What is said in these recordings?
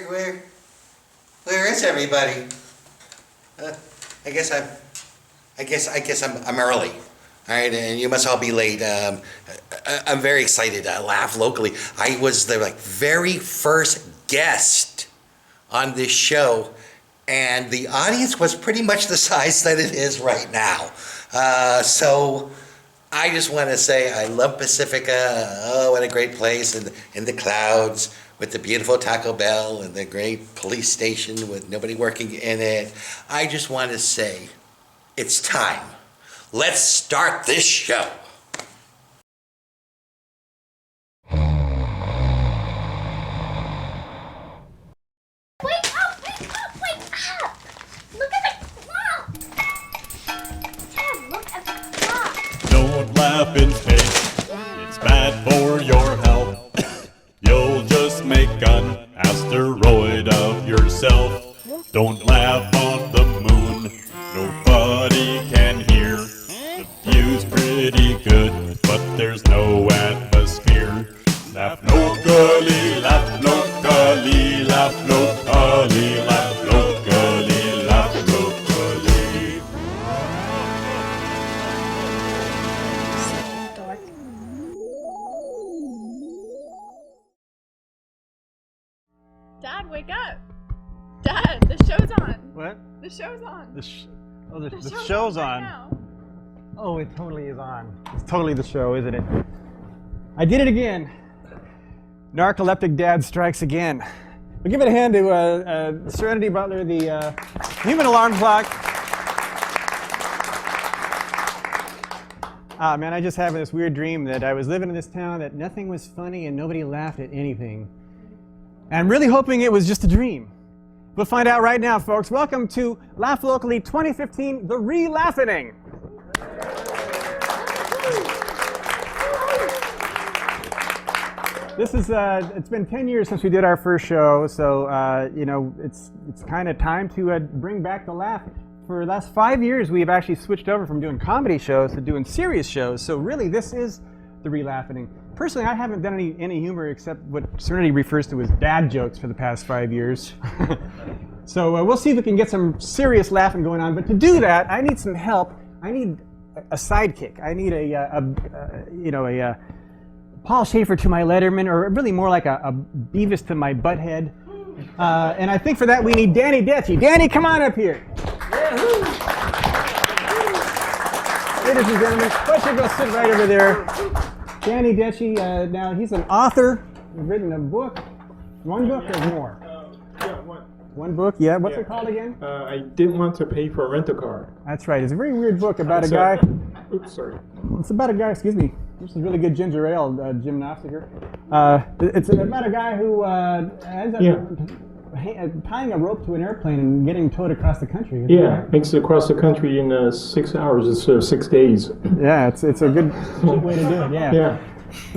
Where is everybody? I guess I'm early. All right, and you must all be late. I'm very excited. Laugh Locally. I was the very first guest on this show, and the audience was pretty much the size that it is right now. So I just want to say I love Pacifica. Oh, what a great place, in the clouds with the beautiful Taco Bell and the great police station with nobody working in it. I just want to say it's time. Let's start this show. Wake up! Look at the clock! Dad, look at the clock! Don't laugh in space, it's bad for your health. You'll just make an asteroid of yourself. Don't laugh on the moon, nobody can hear. The view's pretty good, but there's no atmosphere. Laugh locally, laugh locally, laugh locally, laugh locally, laugh locally. Dad, wake up! Dad, the show's on. What? The show's on. The The show's right on. now. Oh, it totally is on. It's totally the show, isn't it? I did it again. Narcoleptic Dad strikes again. We'll give it a hand to Serenity Butler, the human alarm clock. Ah, man, I just having this weird dream that I was living in this town, that nothing was funny and nobody laughed at anything. And I'm really hoping it was just a dream. We'll find out right now, folks. Welcome to Laugh Locally 2015, The Relaughening. This is, it's been 10 years since we did our first show, so, you know, it's kind of time to bring back the laugh. For the last 5 years, we've actually switched over from doing comedy shows to doing serious shows, so really this is The Relaughening. Personally, I haven't done any humor except what Serenity refers to as dad jokes for the past 5 years. So we'll see if we can get some serious laughing going on, but to do that, I need some help. I need a sidekick. I need a Paul Schaefer to my Letterman, or really more like a Beavis to my Butthead. And I think for that we need Danny Detchy. Danny, come on up here. Ladies and gentlemen, why don't you go sit right over there. Danny Detchy, now he's an author. He's written a book. One book or more? Yeah, one. One book, yeah. What's it called again? I didn't want to pay for a rental car. That's right. It's a very weird book about a guy. Oops, sorry. It's about a guy, excuse me. This is really good ginger ale, Jim Knopfler here. It's about a guy who ends up tying a rope to an airplane and getting towed across the country. Yeah, makes it across the country in 6 hours instead of 6 days. Yeah, it's a good way to do it, yeah. Yeah.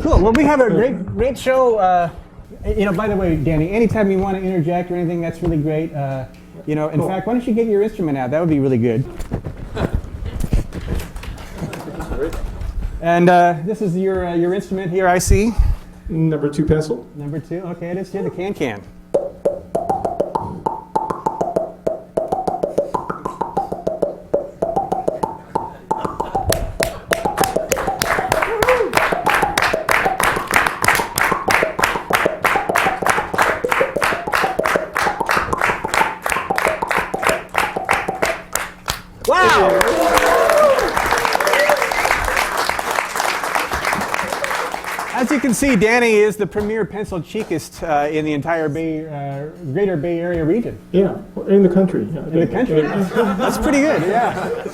Cool. Well, we have a great show. You know, by the way, Danny, anytime you want to interject or anything, that's really great. You know, in fact, why don't you get your instrument out? That would be really good. And this is your instrument here, I see. Number 2 pencil. Number 2. Okay, it is here, the can. Wow! As you can see, Danny is the premier pencil cheekist in the entire greater Bay Area region. Yeah, in the country. Yeah. In the country. That's pretty good, yeah.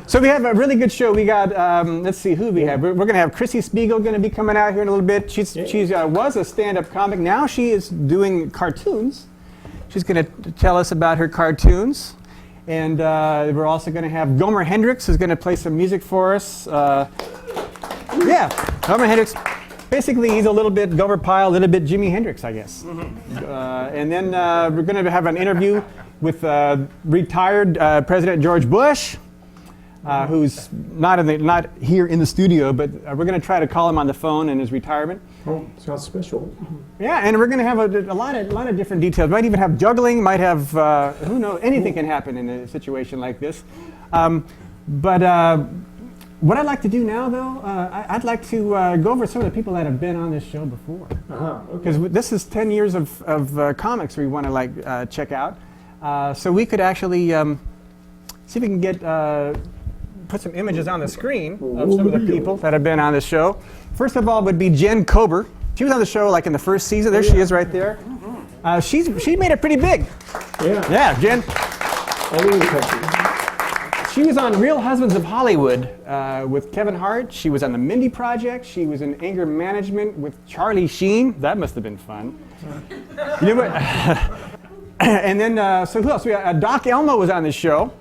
So we have a really good show. We got, let's see who we have. We're going to have Chrissy Spiegel going to be coming out here in a little bit. She was a stand-up comic. Now she is doing cartoons. She's going to tell us about her cartoons. And we're also going to have Gomer Hendricks who's going to play some music for us. Yeah, Gomer Hendricks. Basically, he's a little bit Gomer Pyle, a little bit Jimi Hendrix, I guess. And then we're going to have an interview with retired President George Bush, who's not here in the studio, but we're going to try to call him on the phone in his retirement. Oh, sounds special. Yeah, and we're going to have a lot of different details. Might even have juggling. Might have who knows? Anything can happen in a situation like this. But what I'd like to do now, though, I'd like to go over some of the people that have been on this show before. Because this is 10 years of comics we want to check out. So we could actually see if we can get put some images on the screen of some of the people that have been on the show. First of all would be Jen Kober. She was on the show like in the first season. There she is right there. She made it pretty big. Yeah. Yeah, Jen. All over the country. She was on Real Husbands of Hollywood with Kevin Hart. She was on the Mindy Project. She was in Anger Management with Charlie Sheen. That must have been fun. You know what? And then, so who else? We got, Doc Elmo was on this show.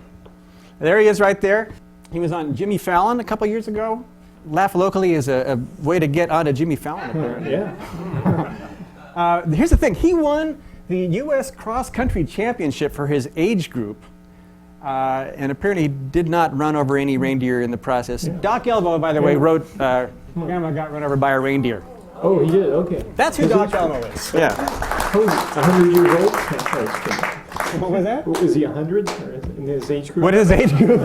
There he is right there. He was on Jimmy Fallon a couple years ago. Laugh Locally is a way to get onto Jimmy Fallon, apparently. Yeah. Here's the thing. He won the U.S. Cross Country Championship for his age group. And apparently he did not run over any reindeer in the process. Yeah. Doc Elmo, by the way, wrote Grandma Got Run Over by a Reindeer. Oh, he did? Okay. That's who Doc Elmo is. Yeah. How is he? 100 years old? What was that? Is he 100 in his age group? What is his age group?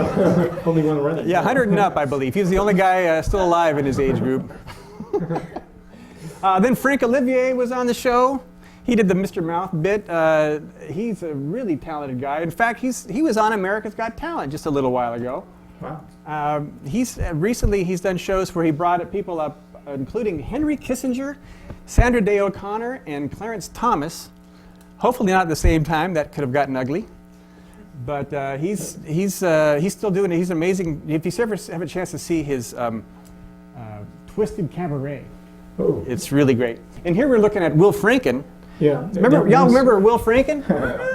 Only one running. Yeah, 100 and up, I believe. He's the only guy still alive in his age group. Then Frank Olivier was on the show. He did the Mr. Mouth bit. He's a really talented guy. In fact, he was on America's Got Talent just a little while ago. Wow. He's done shows where he brought people up, including Henry Kissinger, Sandra Day O'Connor, and Clarence Thomas. Hopefully not at the same time. That could have gotten ugly. But he's still doing it. He's amazing. If you ever have a chance to see his Twisted Cabaret, it's really great. And here we're looking at Will Franken. Yeah. Remember Will Franken?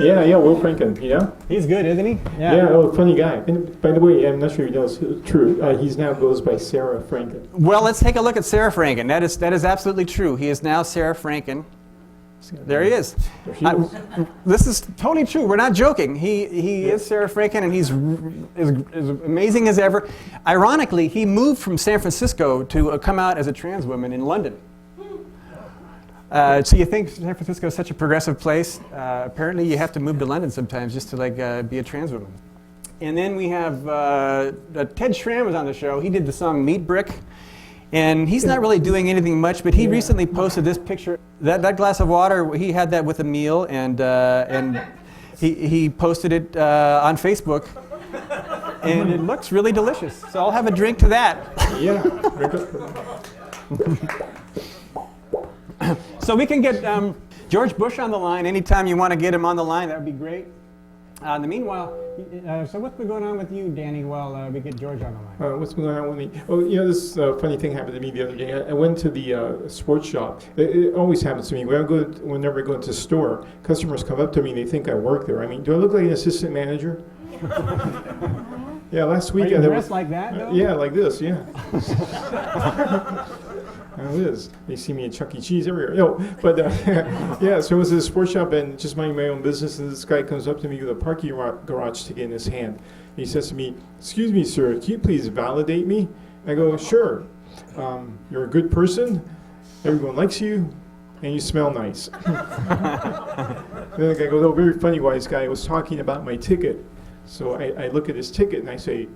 Yeah, Will Franken, yeah. He's good, isn't he? Yeah, funny guy. And by the way, I'm not sure you know it's true. He now goes by Sarah Franken. Well, let's take a look at Sarah Franken. That is absolutely true. He is now Sarah Franken. There he is. This is totally true. We're not joking. He is Sarah Franken, and he's as amazing as ever. Ironically, he moved from San Francisco to come out as a trans woman in London. So you think San Francisco is such a progressive place? Apparently, you have to move to London sometimes just to be a trans woman. And then we have Ted Schramm was on the show. He did the song Meat Brick. And he's not really doing anything much, but he recently posted this picture. That glass of water, he had that with a meal, and he posted it on Facebook. And it looks really delicious. So I'll have a drink to that. Yeah. So we can get George Bush on the line. Anytime you want to get him on the line, that would be great. In the meanwhile, so what's been going on with you, Danny, while we get George on the line? What's going on with me? Oh, this funny thing happened to me the other day. I went to the sports shop. It always happens to me. Whenever I go into a store, customers come up to me and they think I work there. I mean, do I look like an assistant manager? Yeah, last week. Are you dressed like that, though? Yeah, like this, yeah. It is. They see me at Chuck E. Cheese everywhere. No, but yeah, so I was at a sports shop and just minding my own business, and this guy comes up to me with a parking garage ticket in his hand. And he says to me, "Excuse me, sir, can you please validate me?" I go, "Sure. You're a good person, everyone likes you, and you smell nice." Then the guy goes, "Oh, very funny, wise guy. I was talking about my ticket." So I look at his ticket and I say,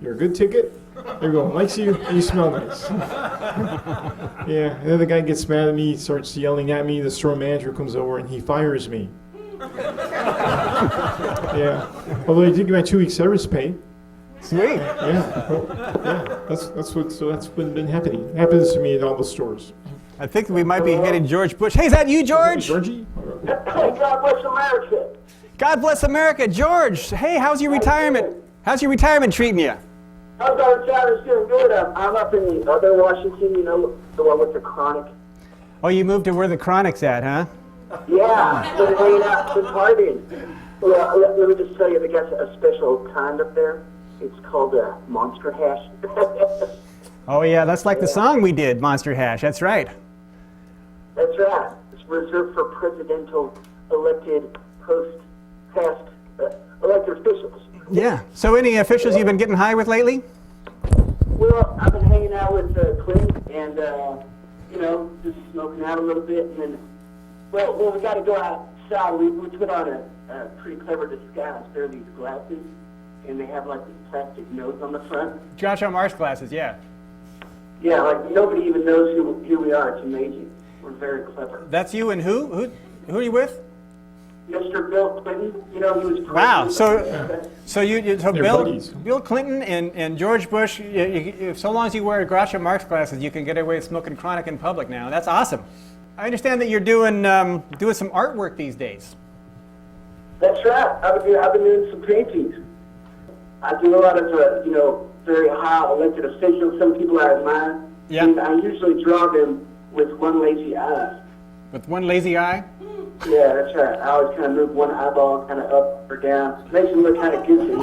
"You're a good ticket, everyone likes you, and you smell nice." Yeah, and then the guy gets mad at me, starts yelling at me. The store manager comes over and he fires me. Yeah, although I did get my 2 weeks severance pay. Sweet. Yeah, that's been happening. It happens to me in all the stores. I think we might be getting George Bush. Hey, is that you, George? Georgie? Hey, God bless America. God bless America, George. Hey, how's your retirement? How's your retirement treating you? How's our Travis doing good? I'm up in the other Washington, the one with the Chronic. Oh, you moved to where the Chronic's at, huh? Yeah, been hanging out, been partying. Well, let me just tell you, they got a special kind up there. It's called Monster Hash. Oh, yeah, that's like the song we did, Monster Hash. That's right. That's right. It's reserved for presidential elected past elected officials. Yeah. So any officials you've been getting high with lately? Well, I've been hanging out with Clinton and just smoking out a little bit, and then, well, we got to go outside. We put on a pretty clever disguise. There are these glasses, and they have like this plastic nose on the front. Groucho Marx glasses, yeah. Yeah, like nobody even knows who we are. It's amazing. We're very clever. That's you and who? Who are you with? Mr. Bill Clinton, he was president. Wow. So They're buddies. Bill Clinton and George Bush. So long as you wear Groucho Marx glasses, you can get away with smoking chronic in public now. That's awesome. I understand that you're doing some artwork these days. That's right. I've been doing some paintings. I do a lot of very high elected officials. Some people I admire. Yeah. And I usually draw them with one lazy eye. With one lazy eye. Yeah, that's right. I always kind of move one eyeball kind of up or down. Makes me look kind of goofy,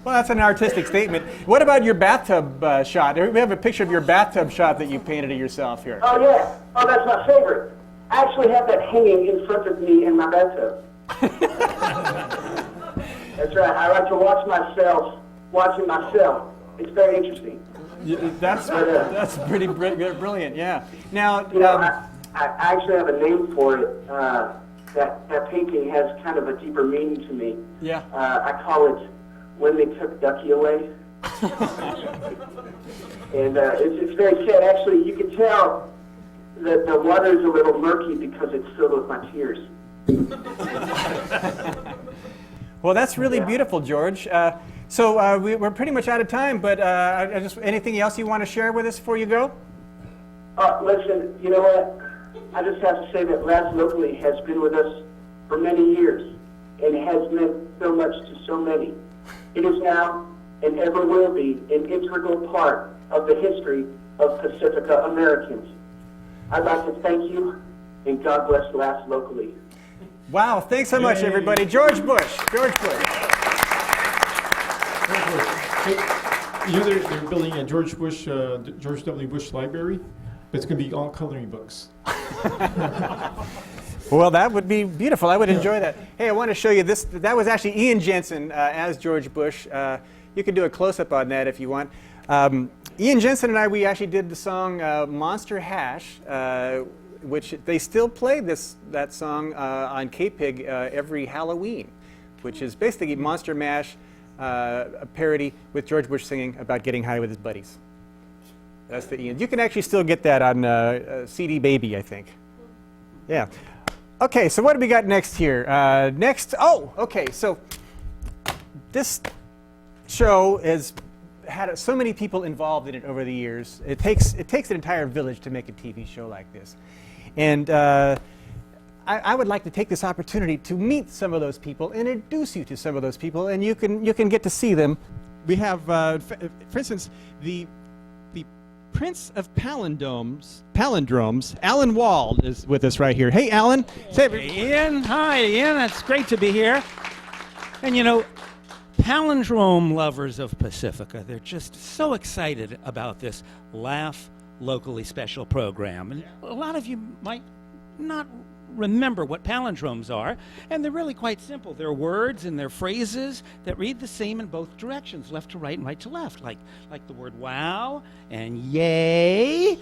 Well, that's an artistic statement. What about your bathtub shot? We have a picture of your bathtub shot that you painted of yourself here. Oh, yeah. Oh, that's my favorite. I actually have that hanging in front of me in my bathtub. That's right. I like to watch myself watching myself. It's very interesting. That's pretty brilliant, yeah. Now, I actually have a name for it. That painting has kind of a deeper meaning to me. Yeah. I call it When They Took Ducky Away. And it's very sad. Actually, you can tell that the water's a little murky because it's filled with my tears. Well, that's really beautiful, George. So we're pretty much out of time, but anything else you want to share with us before you go? Listen, you know what? I just have to say that Laugh Locally has been with us for many years and has meant so much to so many. It is now and ever will be an integral part of the history of Pacifica Americans. I'd like to thank you, and God bless Laugh Locally. Wow, thanks so much, everybody. George Bush. George Bush. Hey, they're building a George W. Bush library, but it's going to be all coloring books. Well, that would be beautiful. I would enjoy that. Hey, I want to show you this. That was actually Ian Jensen as George Bush. You can do a close-up on that if you want. Ian Jensen and I, we actually did the song Monster Hash, which they still play that song on K-Pig every Halloween, which is basically Monster Mash, a parody with George Bush singing about getting high with his buddies. That's the Ian. You can actually still get that on CD Baby, I think. Yeah. Okay, so what do we got next here? So this show has had so many people involved in it over the years. It takes an entire village to make a TV show like this. And I would like to take this opportunity to meet some of those people, introduce you to some of those people, and you can get to see them. We have, for instance, the Prince of Palindromes, Alan Wald, is with us right here. Hey, Alan. Hey, Ian. Hi, Ian. It's great to be here. And palindrome lovers of Pacifica, they're just so excited about this Laugh Locally special program. And a lot of you might not remember what palindromes are, and they're really quite simple. They're words and they're phrases that read the same in both directions, left to right and right to left, like the word wow and yay.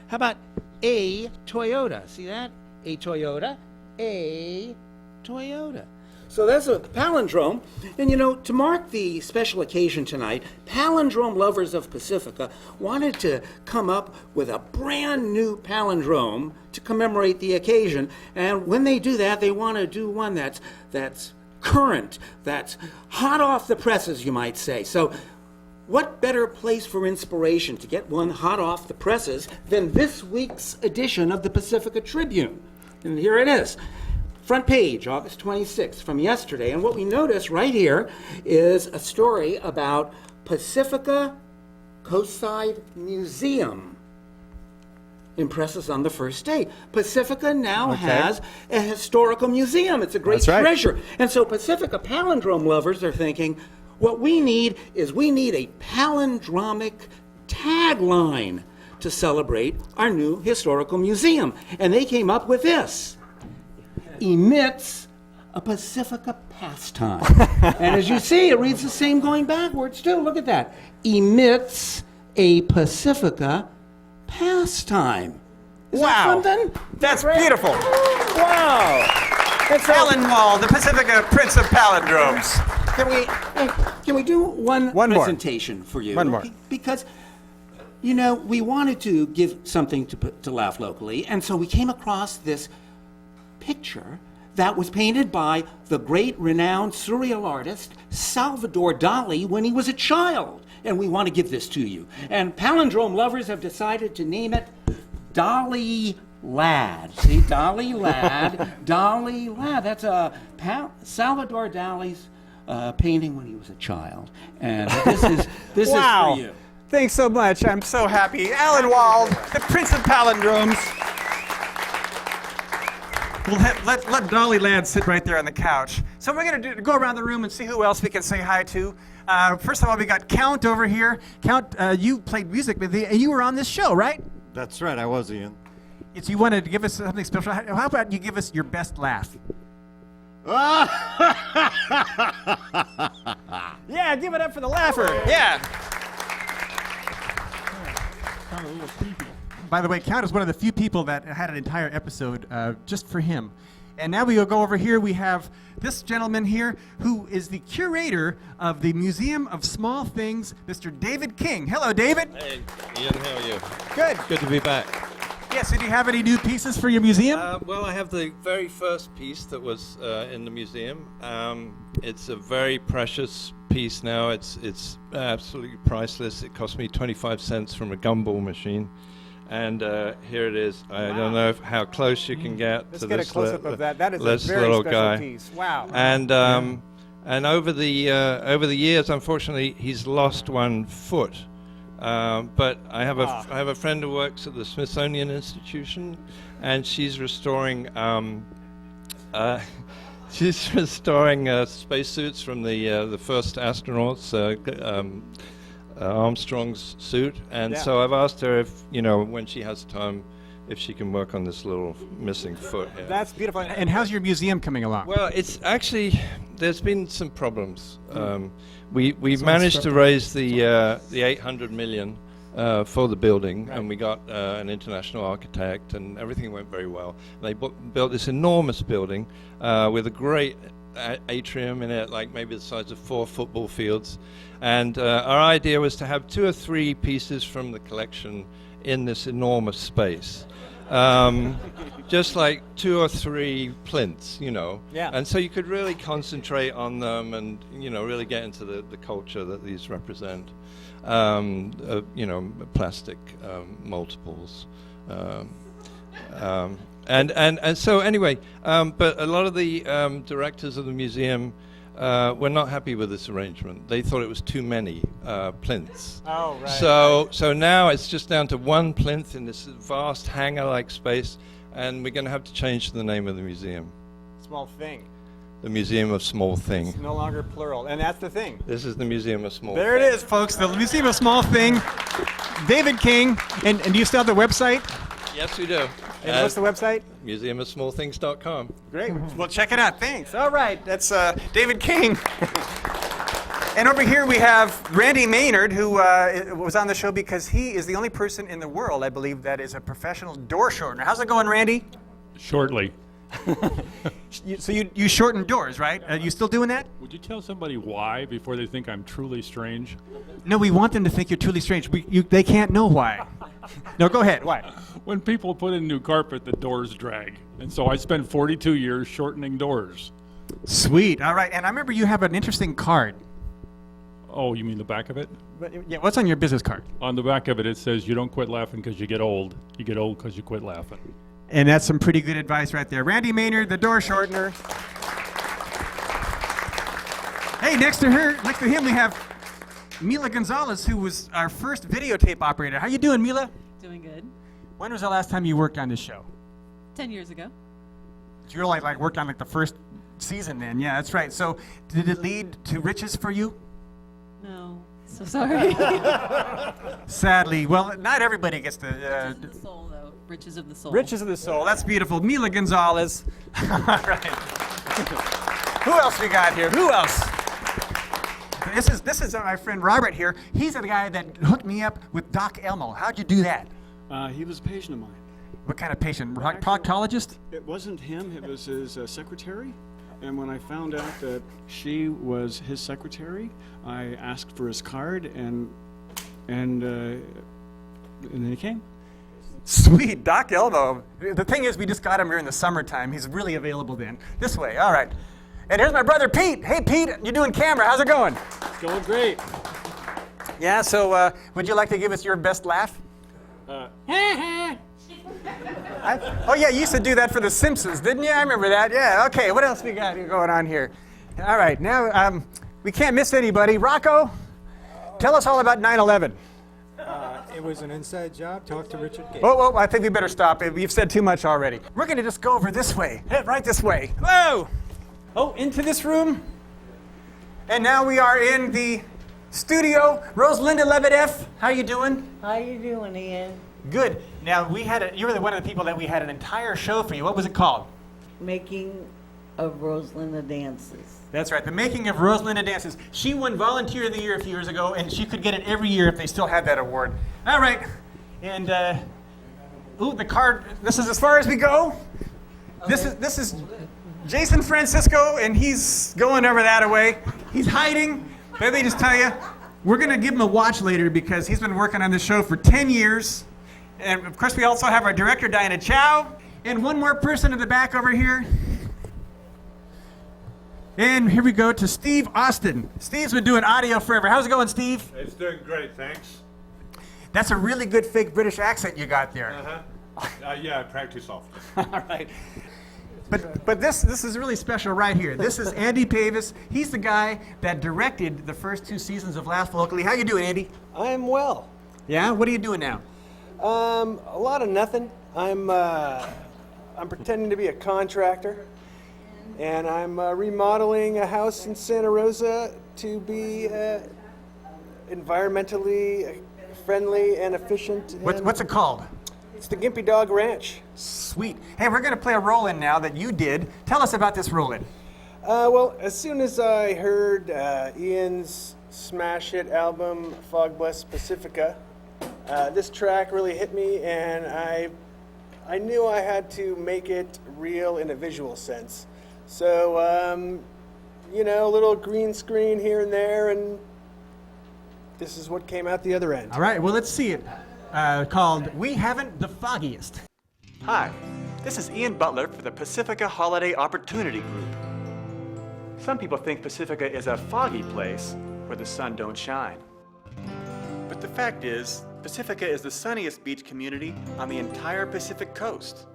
How about a Toyota? See that? A Toyota, a Toyota. So that's a palindrome. And to mark the special occasion tonight, palindrome lovers of Pacifica wanted to come up with a brand new palindrome to commemorate the occasion. And when they do that, they want to do one that's current, that's hot off the presses, you might say. So what better place for inspiration to get one hot off the presses than this week's edition of the Pacifica Tribune? And here it is. Front page, August 26th, from yesterday. And what we notice right here is a story about Pacifica Coastside Museum. Impresses on the first day. Pacifica now has a historical museum. It's a great treasure. And so Pacifica palindrome lovers are thinking, what we need a palindromic tagline to celebrate our new historical museum. And they came up with this. Emits a Pacifica pastime. And as you see, it reads the same going backwards too. Look at that. Emits a Pacifica pastime. Is Wow. that something? That's beautiful. Wow. It's Alan Wall, the Pacifica Prince of Palindromes. Can we do one One more. presentation for you? One more. Because, you know, we wanted to give something to Laugh Locally, and so we came across this picture that was painted by the great renowned surreal artist Salvador Dali when he was a child. And we want to give this to you. And palindrome lovers have decided to name it Dali Lad. See, Dali Lad, Dali Lad. That's Salvador Dali's painting when he was a child. And this Wow. is for you. Thanks so much. I'm so happy. Alan Wald, the Prince of Palindromes. We'll let Dolly Ladd sit right there on the couch. So we're going to go around the room and see who else we can say hi to. First of all, we got Count over here. Count, you played music with me, and you were on this show, right? That's right, I was, Ian. It's, you wanted to give us something special. How about you give us your best laugh? Yeah, give it up for the laugher. Yeah. By the way, Count is one of the few people that had an entire episode just for him. And now we will go over here. We have this gentleman here who is the curator of the Museum of Small Things, Mr. David King. Hello, David. Hey, Ian, how are you? Good. Good to be back. Yes, so do you have any new pieces for your museum? Well, I have the very first piece that was in the museum. It's a very precious piece now. It's absolutely priceless. It cost me 25 cents from a gumball machine. And here it is. I don't know how close you can get Let's to get this a close-up of that. That is a this very little special guy. piece. Wow. And over the years, unfortunately, he's lost one foot. But I have a friend who works at the Smithsonian Institution, and she's restoring spacesuits from the first astronauts. Armstrong's suit, and so I've asked her if, when she has time, if she can work on this little missing foot here. That's beautiful. And how's your museum coming along? Well, it's actually, there's been some problems. We managed to raise the 800 million for the building, and we got an international architect, and everything went very well. They built this enormous building with a great atrium in it, like maybe the size of 4 football fields. And our idea was to have 2 or 3 pieces from the collection in this enormous space. Just like 2 or 3 plinths, Yeah. And so you could really concentrate on them and, really get into the culture that these represent. Plastic multiples. And so anyway, but a lot of the directors of the museum were not happy with this arrangement. They thought it was too many plinths. Oh, right. So now it's just down to 1 plinth in this vast hangar-like space, and we're going to have to change the name of the museum. Small thing. The Museum of Small Thing. It's no longer plural, and that's the thing. This is the Museum of Small There Thing. it is, folks. The Museum of Small Thing. David King. And do you still have the website? Yes, we do. And what's the website? museumofsmallthings.com. Great. Well, check it out. Thanks. All right. That's David King. And over here we have Randy Maynard, who was on the show because he is the only person in the world, I believe, that is a professional door shortener. How's it going, Randy? Shortly. So you shorten doors, right? Are you still doing that? Would you tell somebody why before they think I'm truly strange? No, we want them to think you're truly strange. They can't know why. No, go ahead. Why? When people put in new carpet, the doors drag. And so I spent 42 years shortening doors. Sweet. All right. And I remember you have an interesting card. Oh, you mean the back of it? Yeah, what's on your business card? On the back of it, it says you don't quit laughing because you get old. You get old because you quit laughing. And that's some pretty good advice right there. Randy Maynard, the door shortener. Hey, next to him, we have Mila Gonzalez, who was our first videotape operator. How you doing, Mila? Doing good. When was the last time you worked on this show? 10 years ago. You're like worked on the first season then. Yeah, that's right. So did it lead to riches for you? No. So sorry. Sadly. Well, not everybody gets the... Riches of the soul, though. Riches of the soul. Riches of the soul. That's beautiful. Mila Gonzalez. All right. Who else we got here? Who else? This is my friend Robert here. He's the guy that hooked me up with Doc Elmo. How'd you do that? He was a patient of mine. What kind of patient? Actually, Proctologist? It wasn't him, it was his secretary. And when I found out that she was his secretary, I asked for his card, and then he came. Sweet, Doc Elmo. The thing is, we just got him during the summertime. He's really available then. This way, all right. And here's my brother Pete. Hey, Pete, you're doing camera. How's it going? It's going great. Yeah, so would you like to give us your best laugh? Oh, yeah, you used to do that for The Simpsons, didn't you? I remember that. Yeah, okay, what else we got going on here? All right, now we can't miss anybody. Rocco, tell us all about 9/11. It was an inside job. Talk to Richard Gates. Whoa, I think we better stop. You've said too much already. We're going to just go over this way. Head right this way. Whoa! Oh, into this room. And now we are in the studio. Rosalinda Lebedeff, how you doing? How you doing, Ian? Good. Now, you were one of the people that we had an entire show for you. What was it called? Making of Rosalinda Dances. That's right, the Making of Rosalinda Dances. She won Volunteer of the Year a few years ago, and she could get it every year if they still had that award. All right, and the card. This is as far as we go. Okay. This is Jason Francisco, and he's going over that away. He's hiding. Let me just tell you, we're gonna give him a watch later because he's been working on this show for 10 years. And of course, we also have our director, Diana Chow, and one more person in the back over here. And here we go to Steve Austin. Steve's been doing audio forever. How's it going, Steve? It's doing great, thanks. That's a really good fake British accent you got there. Yeah, I practice often. All right. But this is really special right here. This is Andy Pavis. He's the guy that directed the first 2 seasons of Laugh Locally. How you doing, Andy? I'm well. Yeah? What are you doing now? A lot of nothing. I'm pretending to be a contractor, and I'm remodeling a house in Santa Rosa to be environmentally friendly and efficient. What's it called? It's the Gimpy Dog Ranch. Sweet. Hey, we're going to play a roll-in now that you did. Tell us about this roll-in. Well, as soon as I heard Ian's smash hit album, Fog Bless Pacifica, this track really hit me, and I knew I had to make it real in a visual sense. So, a little green screen here and there, and this is what came out the other end. All right, well, let's see it. Called We Haven't the Foggiest. Hi, this is Ian Butler for the Pacifica Holiday Opportunity Group. Some people think Pacifica is a foggy place where the sun don't shine. But the fact is, Pacifica is the sunniest beach community on the entire Pacific coast,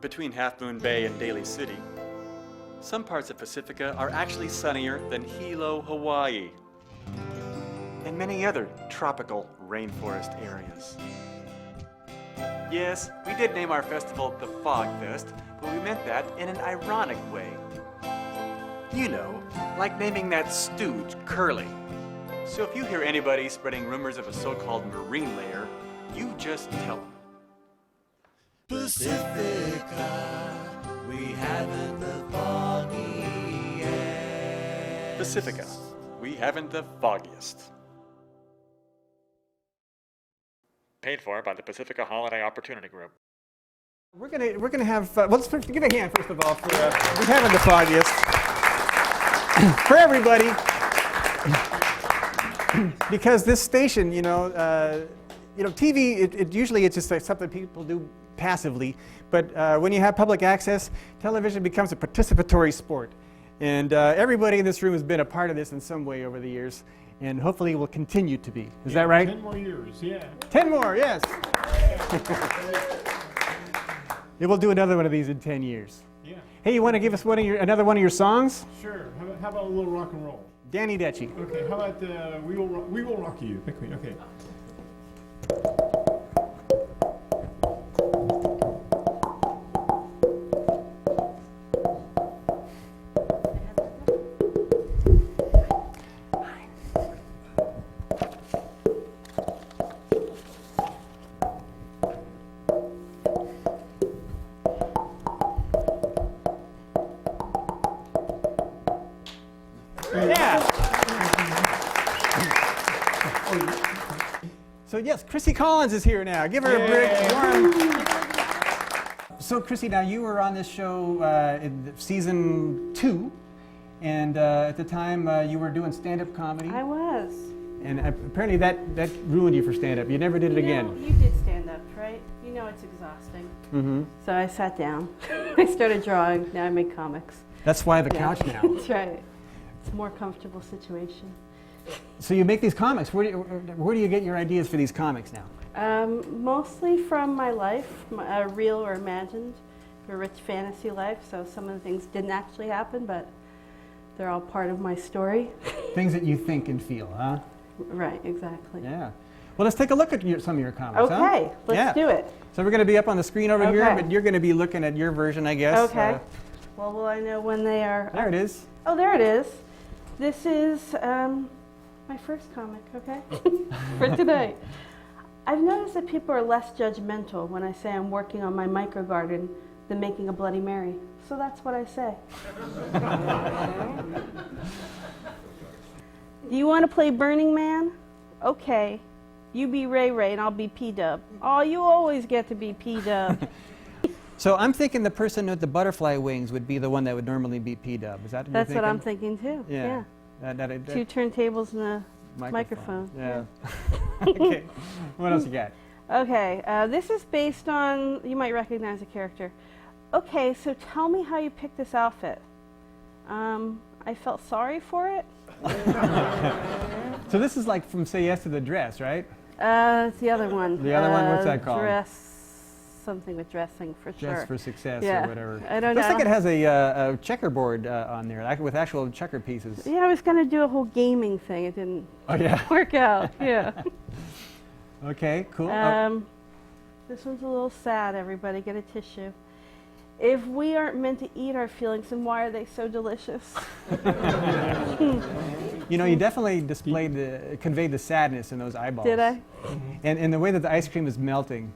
between Half Moon Bay and Daly City. Some parts of Pacifica are actually sunnier than Hilo, Hawaii, and many other tropical rainforest areas. Yes, we did name our festival the Fog Fest, but we meant that in an ironic way. You know, like naming that stooge Curly. So if you hear anybody spreading rumors of a so-called marine layer, you just tell them. Pacifica, we haven't the foggiest. Pacifica, we haven't the foggiest. Paid for by the Pacifica Holiday Opportunity Group. We're gonna have let's give a hand first of all for we having the foggiest for everybody, because this station, TV, it usually it's just like something people do passively, but when you have public access, television becomes a participatory sport, and everybody in this room has been a part of this in some way over the years. And hopefully will continue to be. Is that right? 10 more years, yeah. 10 more, yes. Yeah, we'll do another one of these in 10 years. Yeah. Hey, you want to give us another one of your songs? Sure. How about a little rock and roll? Danny Detchi. Okay. How about We Will Rock You? Okay. So yes, Chrissy Collins is here now. Give her a big warm. So Chrissy, now you were on this show in season 2, and at the time you were doing stand-up comedy. I was. And apparently that ruined you for stand-up. You never did it again. You did stand-up, right? You know it's exhausting. Mm-hmm. So I sat down. I started drawing. Now I make comics. That's why the couch now. That's right. It's a more comfortable situation. So you make these comics. Where do you get your ideas for these comics now? Mostly from my life, real or imagined, a rich fantasy life. So some of the things didn't actually happen, but they're all part of my story. Things that you think and feel, huh? Right, exactly. Yeah. Well, let's take a look at some of your comics, huh? Okay, let's do it. So we're going to be up on the screen over here, but you're going to be looking at your version, I guess. Okay. Well, will I know when they are? There it is. Oh, there it is. This is my first comic, okay, for today. I've noticed that people are less judgmental when I say I'm working on my micro garden than making a Bloody Mary. So that's what I say. Do you want to play Burning Man? Okay. You be Ray Ray and I'll be P-Dub. Oh, you always get to be P-Dub. So I'm thinking the person with the butterfly wings would be the one that would normally be P-Dub. Is that what you're That's thinking? what I'm thinking too. Yeah. Two turntables and a microphone. Yeah. Okay. What else you got? Okay. This is based on, you might recognize a character. Okay, so tell me how you picked this outfit. I felt sorry for it. So this is like from Say Yes to the Dress, right? It's the other one. The other one, what's that called? Something with dressing for sure. Dress for Success or whatever. I don't know. Looks like it has a checkerboard on there, like with actual checker pieces. Yeah, I was going to do a whole gaming thing. It didn't work out. Yeah. Okay, cool. This one's a little sad, everybody. Get a tissue. If we aren't meant to eat our feelings, then why are they so delicious? You know, you definitely conveyed the sadness in those eyeballs. Did I? And the way that the ice cream is melting.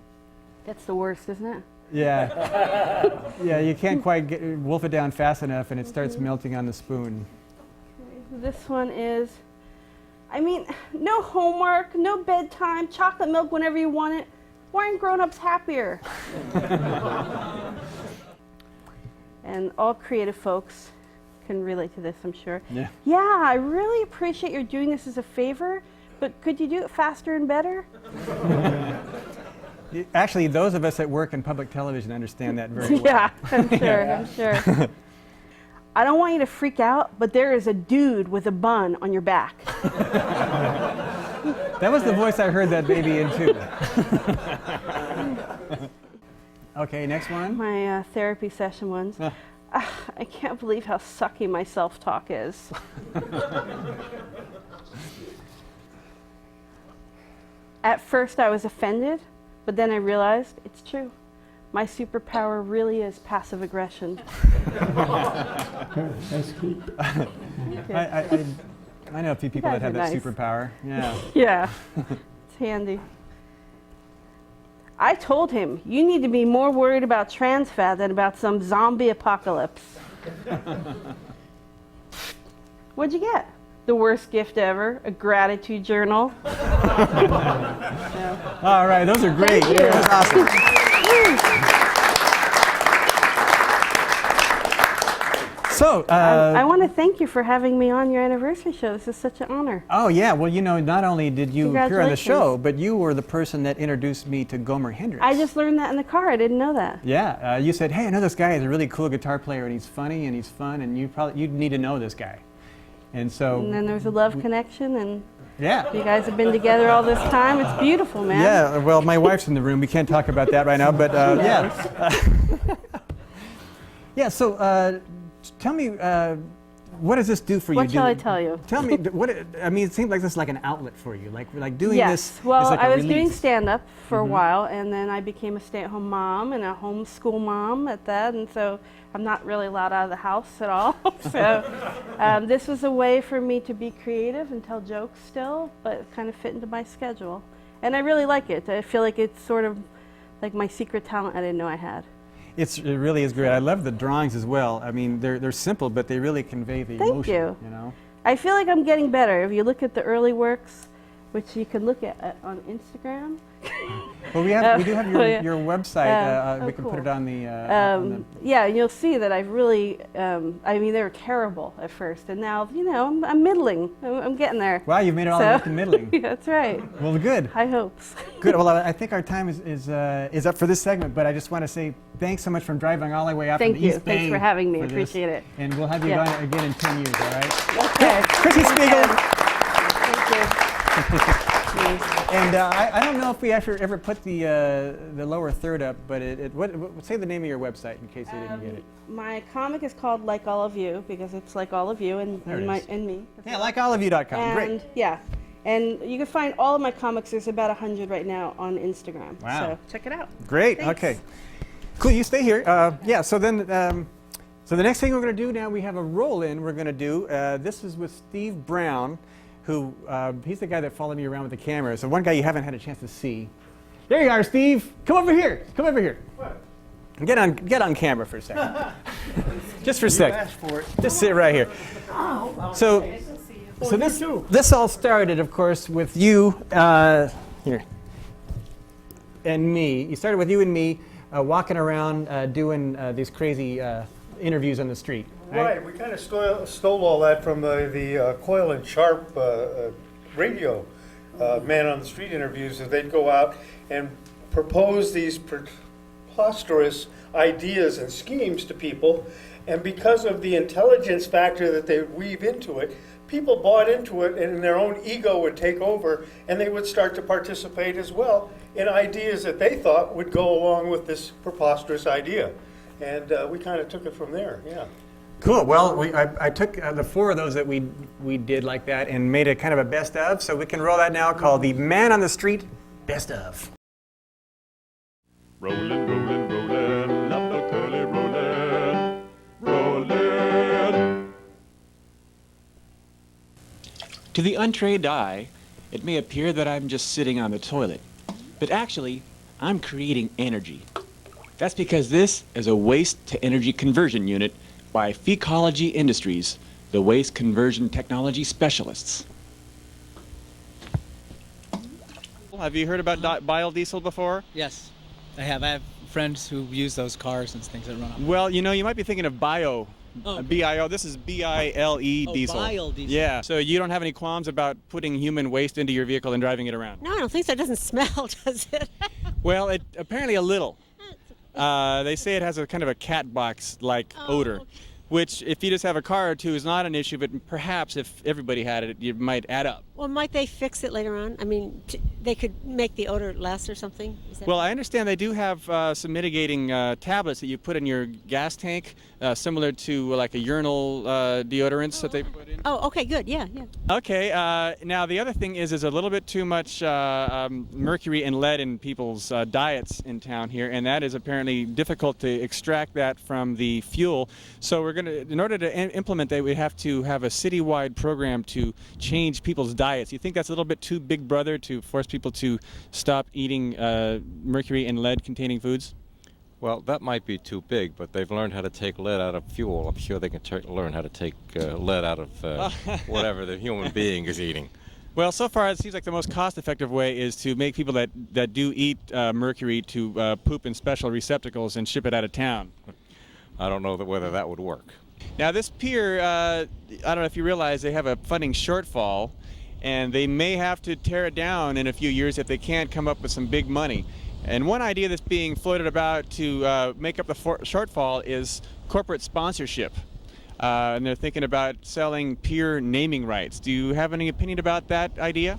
That's the worst, isn't it? Yeah. Yeah, you can't quite wolf it down fast enough and it starts melting on the spoon. This one is, I mean, no homework, no bedtime, chocolate milk whenever you want it. Why aren't grown-ups happier? And all creative folks can relate to this, I'm sure. Yeah. Yeah, I really appreciate you're doing this as a favor, but could you do it faster and better? Actually, those of us that work in public television understand that very well. Yeah, I'm sure, I'm sure. I don't want you to freak out, but there is a dude with a bun on your back. That was the voice I heard that baby in too. Okay, next one. My therapy session ones. I can't believe how sucky my self-talk is. At first I was offended, but then I realized it's true. My superpower really is passive aggression. That's sweet. I know a few people that have that nice. superpower. Yeah. Yeah, it's handy. I told him, you need to be more worried about trans fat than about some zombie apocalypse. What'd you get? The worst gift ever, a gratitude journal. Yeah. All right, those are great. Thank you. Yeah, that's awesome. So, I want to thank you for having me on your anniversary show. This is such an honor. Oh yeah, well you know, not only did you appear on the show, Congratulations. but you were the person that introduced me to Gomer Hendricks. I just learned that in the car. I didn't know that. Yeah, you said, hey, I know this guy is a really cool guitar player and he's funny and he's fun and you'd need to know this guy. And so. And then there's a love connection, and yeah. you guys have been together all this time. It's beautiful, man. Yeah, well, my wife's in the room. We can't talk about that right now, but yeah. Yeah, so tell me, what does this do for you? What shall I tell you? Tell me, I mean, it seems like this is like an outlet for you, like doing Yes. this Well, is like a I was doing release. stand-up for a while, and then I became a stay-at-home mom and a homeschool mom at that, and so I'm not really allowed out of the house at all. So this was a way for me to be creative and tell jokes still, but kind of fit into my schedule. And I really like it. I feel like it's sort of like my secret talent I didn't know I had. It really is great. I love the drawings as well. I mean, they're simple, but they really convey the Thank emotion. you. You know. I feel like I'm getting better. If you look at the early works, which you can look at on Instagram. Well, we do have your website. We can cool. put it on the. Yeah, and you'll see that I've really. I mean, they were terrible at first, and now I'm middling. I'm getting there. Wow, you've made it all the way up to middling. Yeah, that's right. Well, good. High hopes. Good. Well, I think our time is up for this segment, but I just want to say thanks so much for driving all the way out from the East Bay. Thanks for having me. for this. Appreciate it. And we'll have you on again in 10 years. All right. Okay. Chrissy Spiegel. Thank you. And I don't know if we ever put the lower third up, but say the name of your website in case they didn't get it. My comic is called Like All of You because it's like all of you and me. Yeah, likeallofyou.com. Great. Yeah. And you can find all of my comics. There's about 100 right now on Instagram. Wow. So check it out. Great. Thanks. Okay. Cool. You stay here. Yeah. So then, so the next thing we're going to do now, we have a roll-in. We're going to do. This is with Steve Brown, who he's the guy that followed me around with the camera. So one guy you haven't had a chance to see. There you are, Steve. Come over here. Come over here. What? Get on camera for a second. Just for a You second. asked for it. Just sit right here. So this all started, of course, with you here and me. You started with you and me walking around doing these crazy interviews on the street. Right, we kind of stole all that from the Coil and Sharp radio man on the street interviews. That they'd go out and propose these preposterous ideas and schemes to people, and because of the intelligence factor that they weave into it, people bought into it, and their own ego would take over, and they would start to participate as well in ideas that they thought would go along with this preposterous idea. And we kind of took it from there, yeah. Cool. Well, I took the 4 of those that we did like that and made a kind of a best of, so we can roll that now, called the Man on the Street Best Of. Rollin', rollin', rollin', up the curly rollin', rollin'. To the untrained eye, it may appear that I'm just sitting on the toilet, but actually, I'm creating energy. That's because this is a waste-to-energy conversion unit by Fecology Industries, the waste conversion technology specialists. Have you heard about biodiesel before? Yes, I have. I have friends who use those cars and things that run on. Well, you might be thinking of bio. B-I-O. This is B-I-L-E diesel. Bile diesel. Yeah. So you don't have any qualms about putting human waste into your vehicle and driving it around? No, I don't think so. It doesn't smell, does it? Well, apparently a little. They say it has a kind of a cat box-like odor, which if you just have a car or two is not an issue, but perhaps if everybody had it, it might add up. Well, might they fix it later on? I mean, they could make the odor less or something? Well, I understand they do have some mitigating tablets that you put in your gas tank, similar to like a urinal deodorants that they put in. Oh, okay, good. Yeah, yeah. Okay. Now the other thing is a little bit too much mercury and lead in people's diets in town here, and that is apparently difficult to extract that from the fuel. So we're going to, in order to implement that, we have to have a citywide program to change people's diets. You think that's a little bit too big brother to force people to stop eating mercury and lead containing foods? Well, that might be too big, but they've learned how to take lead out of fuel. I'm sure they can learn how to take lead out of whatever the human being is eating. Well, so far it seems like the most cost-effective way is to make people that do eat mercury to poop in special receptacles and ship it out of town. I don't know whether that would work. Now this pier, I don't know if you realize they have a funding shortfall, and they may have to tear it down in a few years if they can't come up with some big money. And one idea that's being floated about to make up the shortfall is corporate sponsorship. And they're thinking about selling pier naming rights. Do you have any opinion about that idea?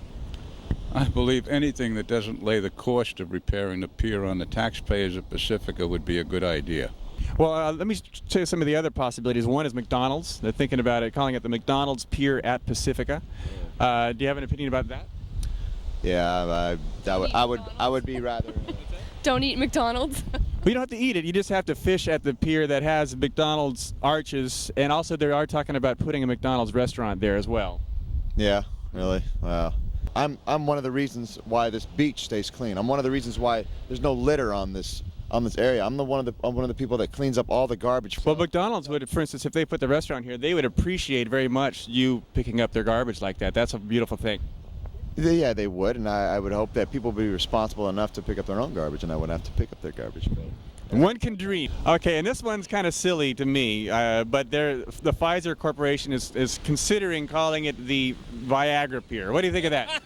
I believe anything that doesn't lay the cost of repairing the pier on the taxpayers of Pacifica would be a good idea. Well, let me tell you some of the other possibilities. One is McDonald's. They're thinking about it, calling it the McDonald's Pier at Pacifica. Do you have an opinion about that? Yeah, I would be rather. Don't eat McDonald's. Well, you don't have to eat it. You just have to fish at the pier that has McDonald's arches, and also they are talking about putting a McDonald's restaurant there as well. Yeah, really? Wow. I'm one of the reasons why this beach stays clean. I'm one of the reasons why there's no litter on this area. I'm one of the people that cleans up all the garbage. Well, McDonald's would, for instance, if they put the restaurant here, they would appreciate very much you picking up their garbage like that. That's a beautiful thing. Yeah, they would, and I would hope that people would be responsible enough to pick up their own garbage, and I wouldn't have to pick up their garbage. One can dream. Okay, and this one's kind of silly to me, but the Pfizer Corporation is considering calling it the Viagra Pier. What do you think of that?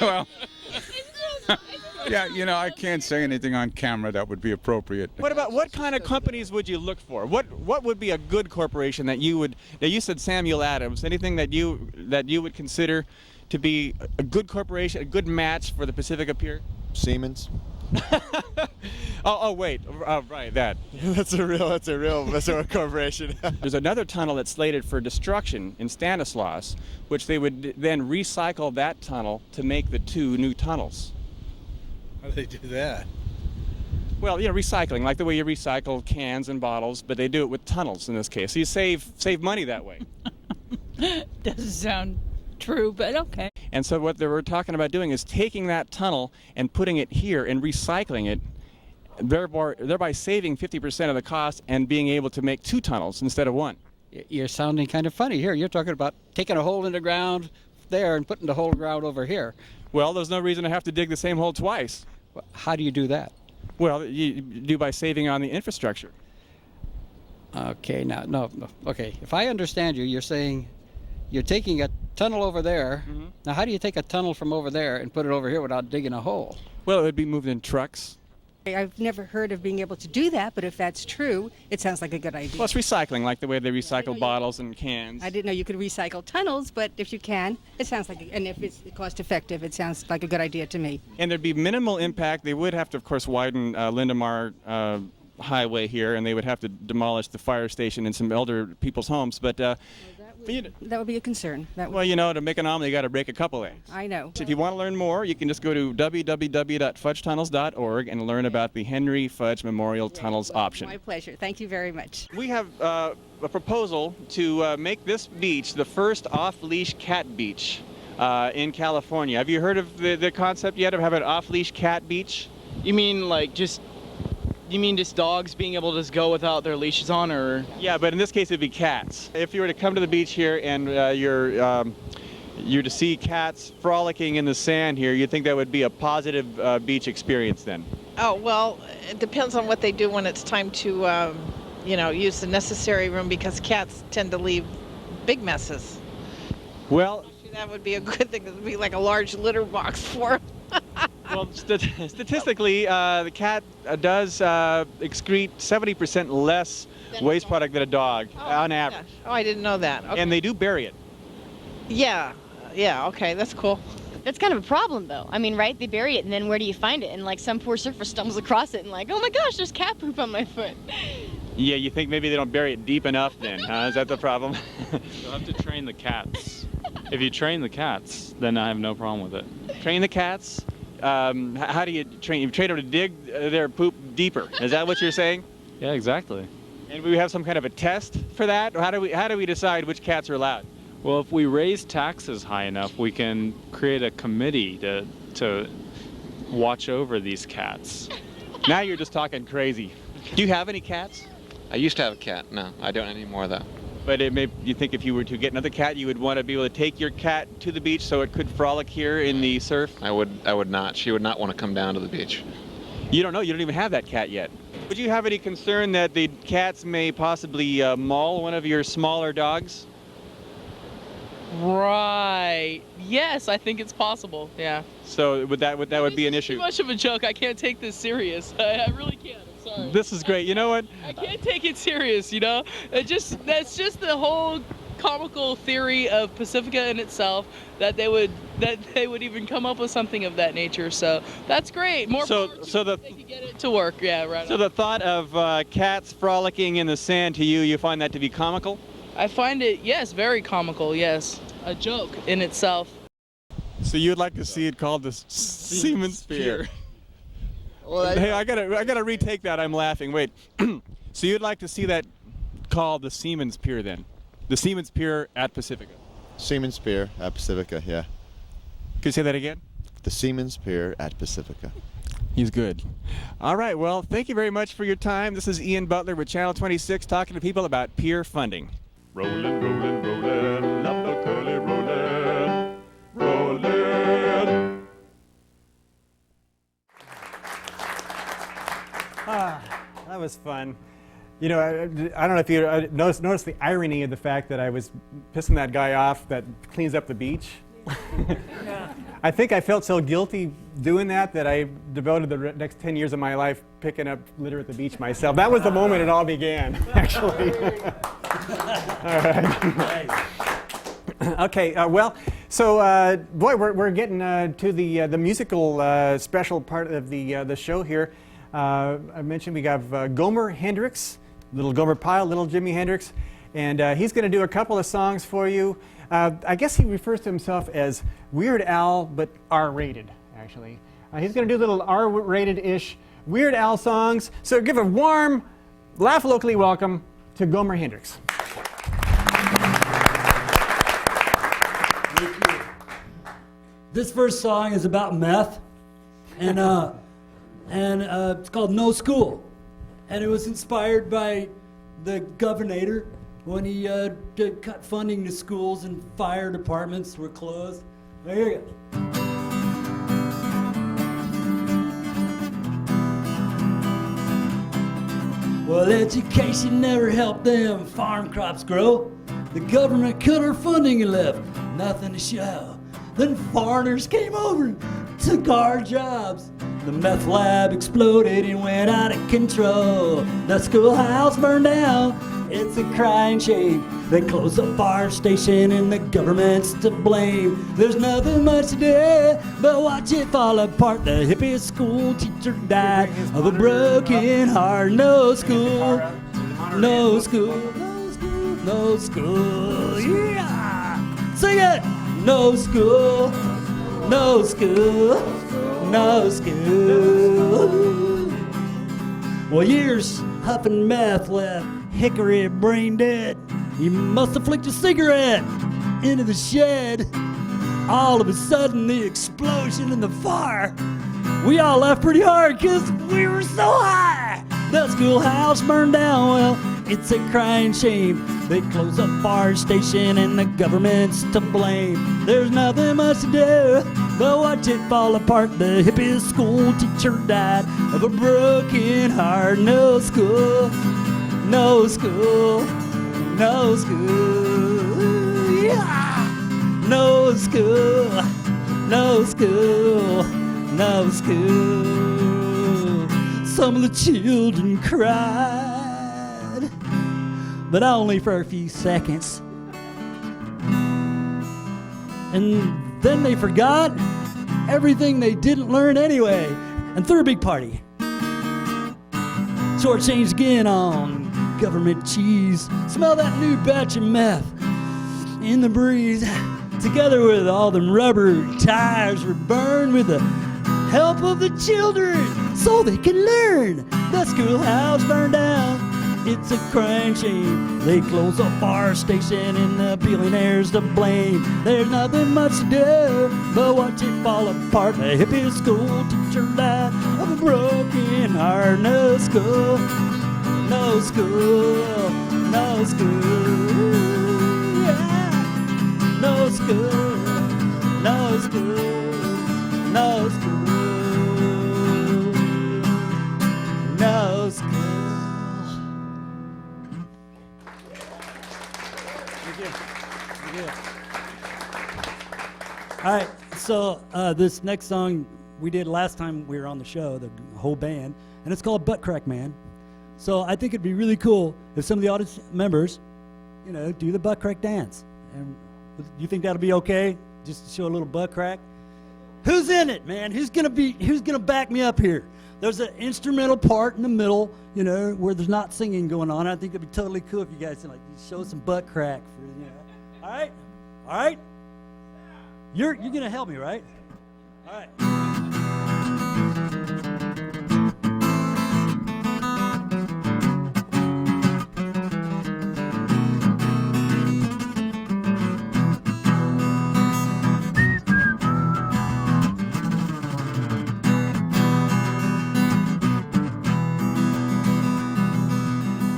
Well, yeah, you know, I can't say anything on camera that would be appropriate. What kind of companies would you look for? What would be a good corporation that you would? Now you said Samuel Adams. Anything that you would consider to be a good corporation, a good match for the Pacifica Pier? Siemens. Wait, right, that. That's a real corporation. There's another tunnel that's slated for destruction in Stanislaus, which they would then recycle that tunnel to make the 2 new tunnels. How do they do that? Well, you know, recycling, like the way you recycle cans and bottles, but they do it with tunnels in this case. So you save money that way. Doesn't sound true, but okay. And so what they were talking about doing is taking that tunnel and putting it here and recycling it, thereby saving 50% of the cost and being able to make 2 tunnels instead of 1. You're sounding kind of funny here. You're talking about taking a hole in the ground there and putting the hole in the ground over here. Well, there's no reason to have to dig the same hole twice. How do you do that? Well, you do by saving on the infrastructure. Okay, no. Okay, if I understand you, you're saying you're taking a tunnel over there. Mm-hmm. Now, how do you take a tunnel from over there and put it over here without digging a hole? Well, it would be moved in trucks. I've never heard of being able to do that, but if that's true, it sounds like a good idea. Well, it's recycling, like the way they recycle bottles and cans. I didn't know you could recycle tunnels, but if you can, it sounds like, and if it's cost effective, it sounds like a good idea to me. And there'd be minimal impact. They would have to, of course, widen Lindemar Highway here, and they would have to demolish the fire station and some elder people's homes. But that would be a concern. Well, you know, to make an omelet, you got to break a couple eggs. I know. If you want to learn more, you can just go to www.fudgetunnels.org and learn about the Henry Fudge Memorial Tunnels option. My pleasure. Thank you very much. We have a proposal to make this beach the first off-leash cat beach in California. Have you heard of the concept yet of having an off-leash cat beach? You mean just dogs being able to just go without their leashes on, or? Yeah, but in this case it'd be cats. If you were to come to the beach here and you're to see cats frolicking in the sand here, you'd think that would be a positive beach experience then? Oh, well, it depends on what they do when it's time to, use the necessary room, because cats tend to leave big messes. Well, that would be a good thing. It would be like a large litter box for them. Well, statistically, the cat does excrete 70% less waste product than a dog on average. Oh, I didn't know that. Okay. And they do bury it. Yeah, okay, that's cool. That's kind of a problem, though. I mean, right? They bury it, and then where do you find it? And like some poor surfer stumbles across it, and like, oh my gosh, there's cat poop on my foot. Yeah, you think maybe they don't bury it deep enough then, huh? Is that the problem? You'll have to train the cats. If you train the cats, then I have no problem with it. Train the cats? How do you train? You train them to dig their poop deeper. Is that what you're saying? Yeah, exactly. And we have some kind of a test for that? Or how do we decide which cats are allowed? Well, if we raise taxes high enough, we can create a committee to watch over these cats. Now you're just talking crazy. Do you have any cats? I used to have a cat. No, I don't anymore, though. But you think if you were to get another cat, you would want to be able to take your cat to the beach so it could frolic here in the surf? I would not. She would not want to come down to the beach. You don't know. You don't even have that cat yet. Would you have any concern that the cats may possibly maul one of your smaller dogs? Right. Yes, I think it's possible. Yeah. So that would be an issue. Too much of a joke. I can't take this serious. I really can't. I'm sorry. This is great. You know what? I can't take it serious. You know, that's just the whole comical theory of Pacifica in itself, that they would even come up with something of that nature. So that's great. More so they could get it to work. Yeah, right. So the thought of cats frolicking in the sand, to you find that to be comical? I find it, yes, very comical. Yes, a joke in itself. So you'd like to see it called the Siemens Pier? Well, hey, I gotta retake that. I'm laughing. Wait. So you'd like to see that called the Siemens Pier then? The Siemens Pier at Pacifica. Siemens Pier at Pacifica, yeah. Could you say that again? The Siemens Pier at Pacifica. He's good. All right, well, thank you very much for your time. This is Ian Butler with Channel 26 talking to people about peer funding. Rollin', rollin', rollin', up the curly rollin'. was fun. You know, I don't know if you noticed the irony of the fact that I was pissing that guy off that cleans up the beach. I think I felt so guilty doing that I devoted the next 10 years of my life picking up litter at the beach myself. That was the moment it all began, actually. All right. Okay, so boy, we're getting to the musical special part of the show here. I mentioned we have Gomer Hendricks, little Gomer Pyle, little Jimi Hendrix, and he's going to do a couple of songs for you. I guess he refers to himself as Weird Al, but R-rated, actually. He's going to do little R-rated-ish Weird Al songs. So give a warm, laugh locally welcome to Gomer Hendricks. This first song is about meth, and it's called No School, and it was inspired by the governor when he cut funding to schools and fire departments were closed. Here you go. Well, education never helped them farm crops grow. The government cut our funding and left nothing to show. Then foreigners came over and took our jobs. The meth lab exploded and went out of control. The schoolhouse burned down, it's a crying shame. They closed up our station and the government's to blame. There's nothing much to do but watch it fall apart. The hippie school teacher died of a broken heart. No school, no school, no school, no school, yeah! Sing it! No school, no school, no school. Well, years huffing meth left Hickory brain dead. He must have flicked a cigarette into the shed. All of a sudden, the explosion and the fire. We all laughed pretty hard because we were so high. The schoolhouse burned down, well, it's a crying shame. They close up our station and the government's to blame. There's nothing much to do but watch it fall apart. The hippie school teacher died of a broken heart. No school, no school, no school, yeah! No school, no school, no school. Some of the children cried, but only for a few seconds. And then they forgot everything they didn't learn anyway and threw a big party. Shortchanged again on government cheese. Smell that new batch of meth in the breeze. Together with all them rubber tires were burned with the help of the children so they can learn. The schoolhouse burned down. It's a crying shame. They close up our station and the billionaires to blame. There's nothing much to do but watch it fall apart. The hippie school teacher died of a broken heart. No school, no school, no school, yeah. No school, no school, no school, no school. All right, so this next song we did last time we were on the show, the whole band, and it's called Butt Crack Man. So I think it'd be really cool if some of the audience members, you know, do the butt crack dance. And you think that'll be okay? Just to show a little butt crack? Who's in it, man? Who's gonna back me up here? There's an instrumental part in the middle, you know, where there's not singing going on. I think it'd be totally cool if you guys like show some butt crack for, you know. All right? All right? You're gonna help me, right? All right.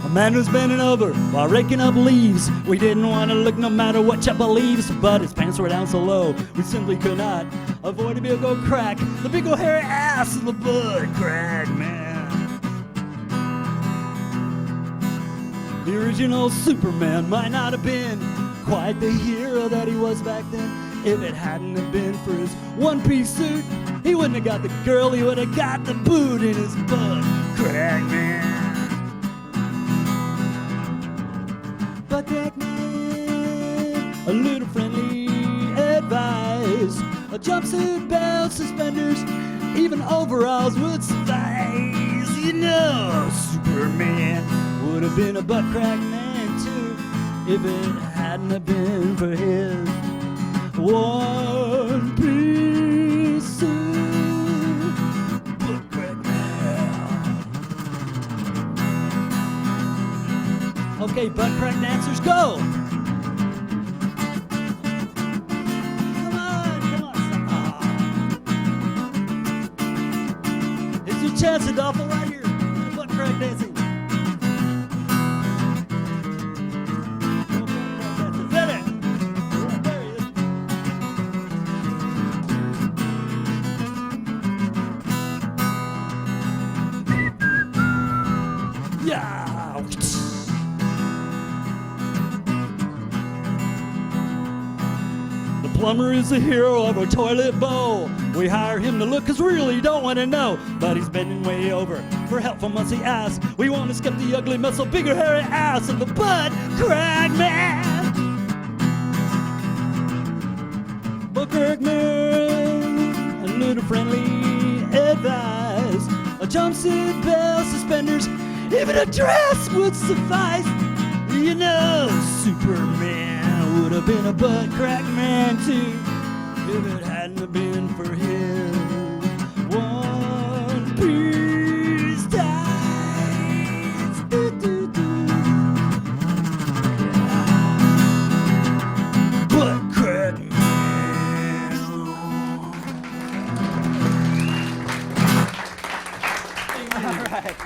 A man was bending over while raking up leaves. We didn't want to look no matter what Chuck believes, but his pants were down so low we simply could not avoid a big old crack. The big old hairy ass of the butt crack man. The original Superman might not have been quite the hero that he was back then. If it hadn't have been for his one-piece suit, he wouldn't have got the girl, he would have got the boot in his butt crack man. Butt crack man, a little friendly advice. A jumpsuit, belt, suspenders, even overalls would suffice. You know, Superman would have been a butt crack man too if it hadn't have been for his one piece suit. Butt crack man. Okay, butt crack dancers, go! Chance to doffle right here. Butt crack dancing. Yeah. The plumber is the hero of a toilet bowl. We hire him to look cause we really don't want to know. But he's bending way over for help from us he asks. We want to skip the ugly muscle, bigger hairy ass of the butt crack man. Butt crack man, a little friendly advice. A jumpsuit, belt, suspenders, even a dress would suffice. You know, Superman would have been a butt crack man too if it hadn't have been for his one piece tights. Butt crack man. All right.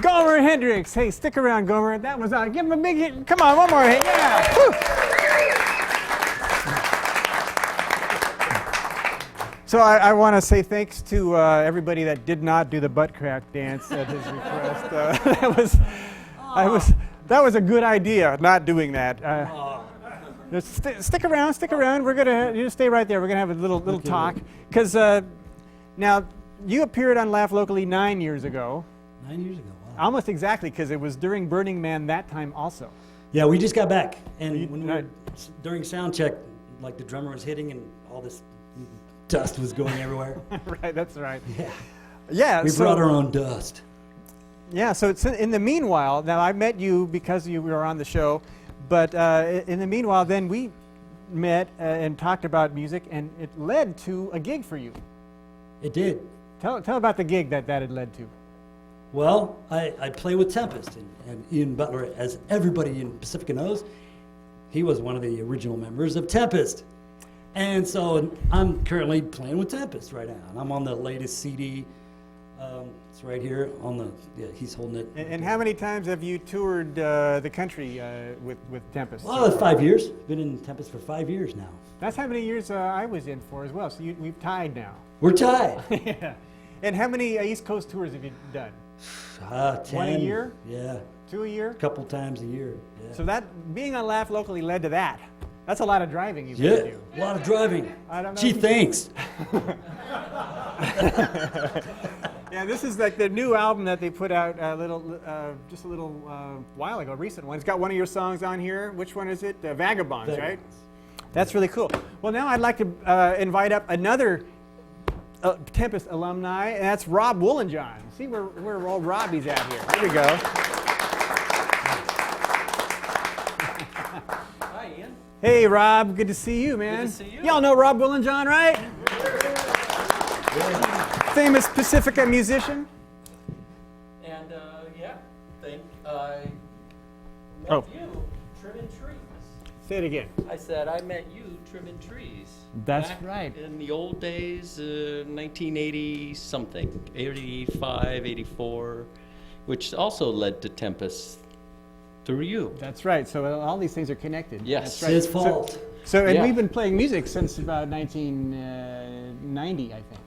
Gomer Hendricks. Hey, stick around, Gomer. That was give him a big hit. Come on, one more hit. Yeah. Woo. So I want to say thanks to everybody that did not do the butt crack dance at his request. That was a good idea, not doing that. Just stick around. We're gonna you just stay right there. We're gonna have a little talk because now you appeared on Laugh Locally 9 years ago. 9 years ago. Wow. Almost exactly, because it was during Burning Man that time also. Yeah, we just got back, and when we were, during sound check, like the drummer was hitting, and all this dust was going everywhere. Right, that's right. Yeah. Yeah. We brought our own dust. Yeah, so it's in the meanwhile, now I met you because you were on the show, but in the meanwhile, then we met and talked about music, and it led to a gig for you. It did. Tell about the gig that it led to. Well, I play with Tempest, and Ian Butler, as everybody in Pacifica knows, he was one of the original members of Tempest. And so I'm currently playing with Tempest right now, and I'm on the latest CD. It's right here on the, yeah, he's holding it. And how many times have you toured the country with Tempest? Well, 5 years. Been in Tempest for 5 years now. That's how many years I was in for as well, so we've tied now. We're tied. Yeah. And how many East Coast tours have you done? 10. 1 a year? Yeah. 2 a year? A couple times a year. Yeah. So that, being on Laugh Locally led to that. That's a lot of driving you've got to do. A lot of driving. I don't know. Gee, thanks. Yeah, this is like the new album that they put out just a little while ago, recent one. It's got one of your songs on here. Which one is it? Vagabonds, right? That's really cool. Well, now I'd like to invite up another Tempest alumni, and that's Rob Woolenjohn. See where all Robbies at here. Here we go. Hi, Ian. Hey, Rob. Good to see you, man. Good to see you. Y'all know Rob Woolenjohn, right? Famous Pacifica musician. And yeah, I met you trimming trees. Say it again. I said I met you trimming trees. That's back right. In the old days, 1980 something, 85, 84, which also led to Tempest through you. That's right. So all these things are connected. Yes. That's right. His fault. So and we've been playing music since about 1990, I think.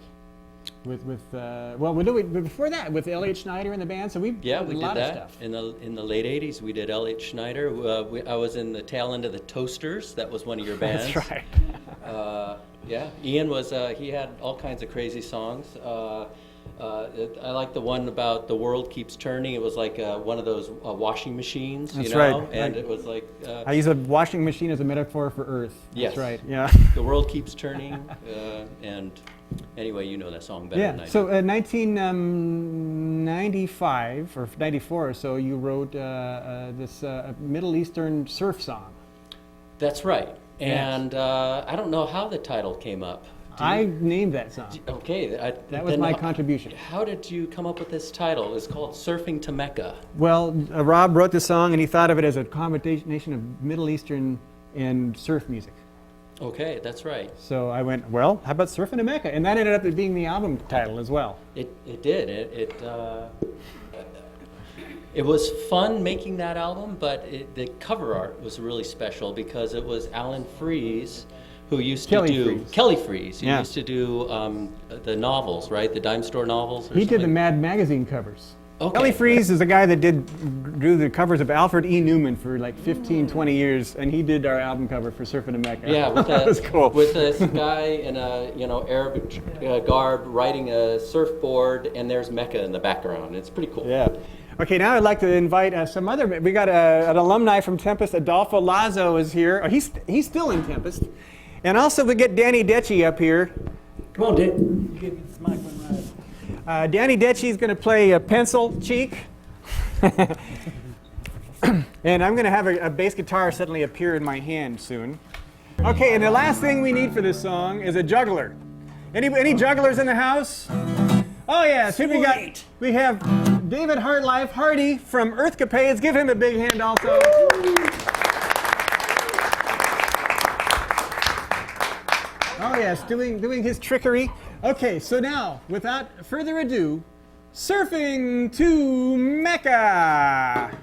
well, before that with L.H. Schneider and the band. So we We did a did lot that of stuff. in the late '80s. We did L.H. Schneider. I was in the tail end of the Toasters. That was one of your bands. That's right. Yeah, Ian was. He had all kinds of crazy songs. I like the one about the world keeps turning. It was like one of those washing machines. That's you know? right. And it was like. I use a washing machine as a metaphor for Earth. Yes. That's right. Yeah. The world keeps turning, and anyway, you know that song better than I do. So 1995 or 94 or so, you wrote this Middle Eastern surf song. That's right. Yes. And I don't know how the title came up. I named that song. Okay. That was my contribution. How did you come up with this title? It's called Surfing to Mecca. Well, Rob wrote the song and he thought of it as a combination of Middle Eastern and surf music. Okay, that's right. So I went, well, how about Surfing to Mecca? And that ended up being the album title as well. It did. It was fun making that album, but the cover art was really special because it was Alan Freese, who used to do Kelly Freese. He used to do the novels, right? The dime store novels. He did the Mad Magazine covers. Okay. Kelly Freese is the guy that drew the covers of Alfred E. Newman for like 15, 20 years, and he did our album cover for Surfing to Mecca. Yeah, that was cool. With this guy in a Arabic garb riding a surfboard, and there's Mecca in the background. It's pretty cool. Yeah. Okay, now I'd like to invite some other. We got an alumni from Tempest. Adolfo Lazo is here. Oh, he's still in Tempest, and also we get Danny Decci up here. Come on, Dan. Give this microphone right. Danny Decci is going to play a pencil cheek. And I'm going to have a bass guitar suddenly appear in my hand soon. Okay, and the last thing we need for this song is a juggler. Any jugglers in the house? Oh yes, here we have David Hardy from Earthcapades. Give him a big hand also. Oh yes, doing his trickery. Okay, so now, without further ado, Surfing to Mecca.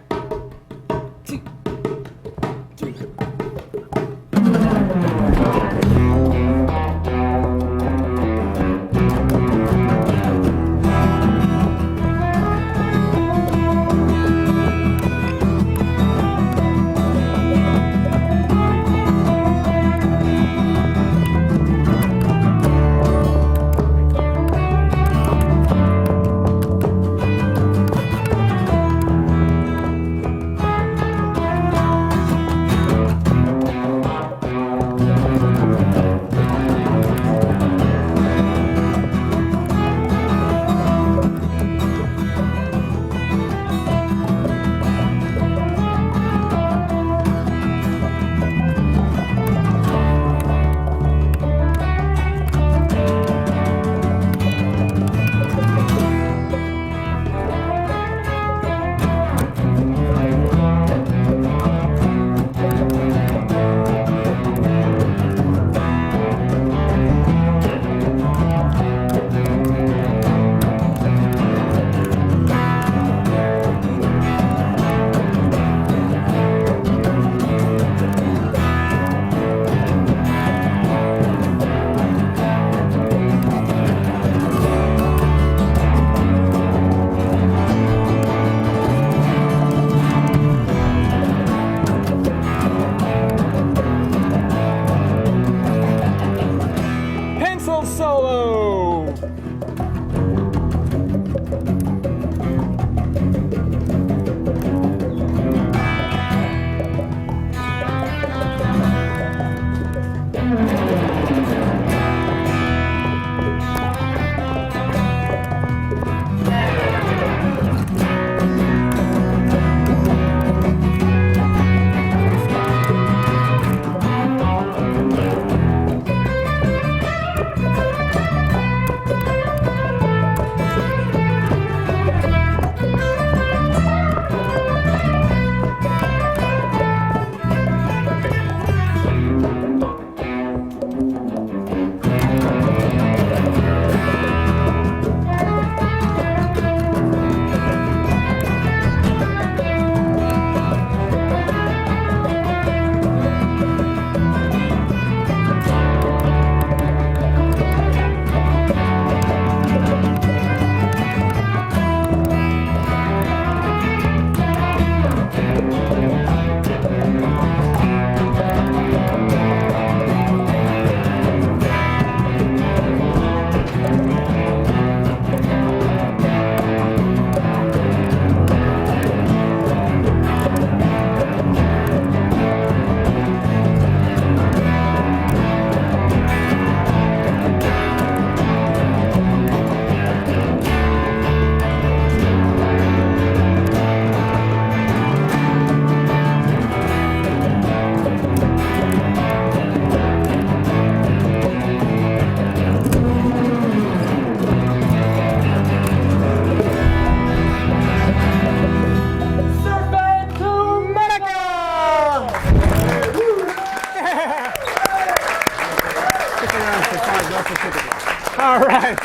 All right.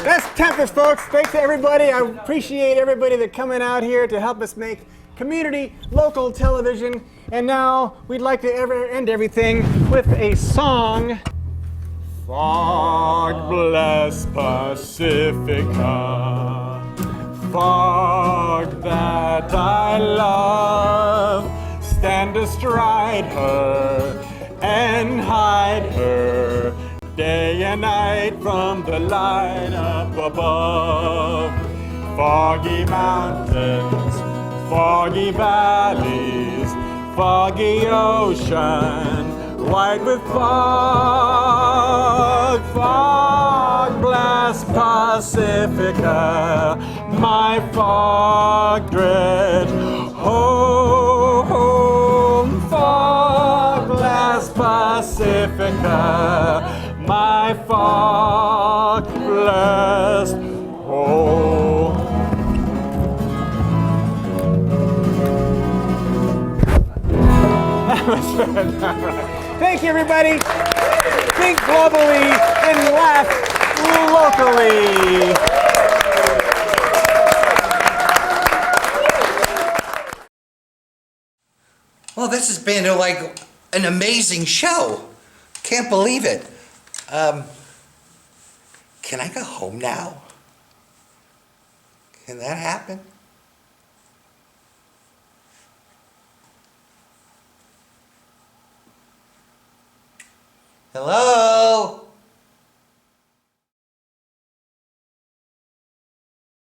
That's Tempest, folks. Thanks to everybody. I appreciate everybody that coming out here to help us make community local television. And now we'd like to end everything with a song. Fog bless Pacifica, fog that I love, stand astride her and hide her day and night from the light up above. Foggy mountains, foggy valleys, foggy ocean, white with fog, fog bless Pacifica, my fog dread. Ho, home, fog bless Pacifica, my fog blessed home. Thank you, everybody. Think globally and laugh locally. Well, this has been like an amazing show. Can't believe it. Can I go home now? Can that happen? Hello?